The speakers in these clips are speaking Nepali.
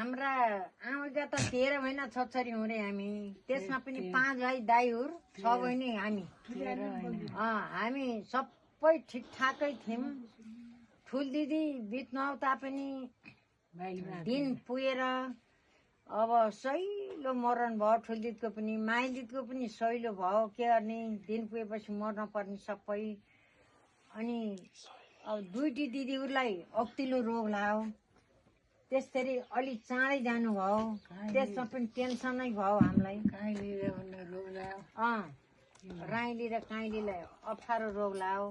हाम्रा आमाका त 13 महिना छोरी हुँदै हामी त्यसमा पनि 5 भाइ दाइहुर 6 बहिनी हामी हामी सबै ठिकठाकै थियौँ ठुल दिदी बित्नु आउँदा पनि दिन पुगेर अब सहिलो मरण भयो ठुल दिदीको पनि माइल दिदीको पनि सहिलो भयो के गर्ने दिन पुगेपछि मर्न पर्ने सबै अनि अब दुईटी दिदीहरूलाई अक्तिलो रोग लाग्यो त्यसरी अलि चाँडै जानुभयो त्यसमा पनि टेन्सनै भयो हामीलाई राईली र काइलीलाई अप्ठ्यारो रोग लाग्यो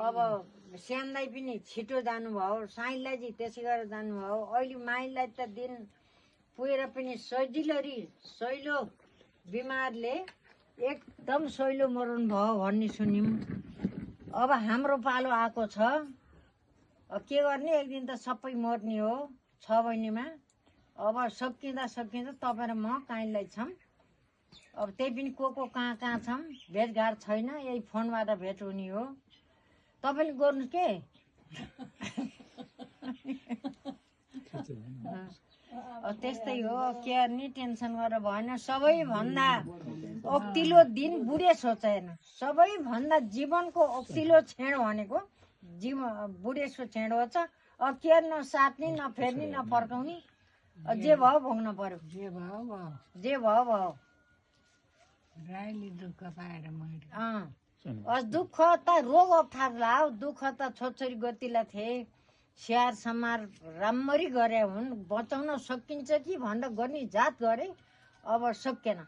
अब श्यामदाई पनि छिटो जानुभयो साइलाई चाहिँ त्यसै गरेर जानुभयो अहिले माइललाई त दिन पुगेर पनि सहिलो बिमारले एकदम सहिलो मर्नु भयो भन्ने सुन्यौँ अब हाम्रो पालो आएको छ के गर्ने एक दिन त सबै मर्ने हो 6 बहिनीमा अब सकिँदा तपाईँ र म काइलीलाई छौँ अब त्यही पनि को कहाँ छौँ भेटघाट छैन यही फोनबाट भेट हुने हो तपाईँले गर्नु के त्यस्तै हो के गर्ने टेन्सन गरेर भएन सबैभन्दा अक्तिलो दिन बुढे सोचेन सबैभन्दा जीवनको अक्तिलो क्षण भनेको बुढेसको क्षण हो छ अब के न साट्ने न फेर्ने न फर्काउने जे भयो भोग्न पर्यो जे भयो दुःख पाएर दुःख त रोग अप्ठ्यारो लाग्यो दुःख त छोरी गोतीलाई थिए स्याहार समार राम्ररी गरे हुन् बचाउन सकिन्छ कि भनेर गर्ने जात गरे अब सकेन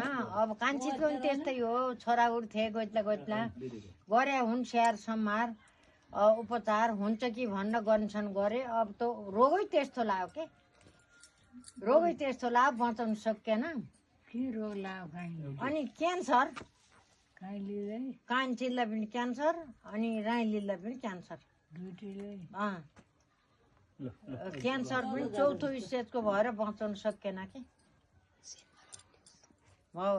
अब कान्छीको पनि त्यस्तै हो छोराहुर थिए गोइतला गरे हुन् स्याहार समार उपचार हुन्छ कि भनेर गर्छन् गरे अब त रोगै त्यस्तो लाग्यो बचाउन सकेन के रोग लाग्यो अनि क्यान्सर कान्छीलाई पनि क्यान्सर अनि राईलीलाई पनि क्यान्सर क्यान्सर पनि 4थो स्टेजको भएर बचाउन सकेन कि भयो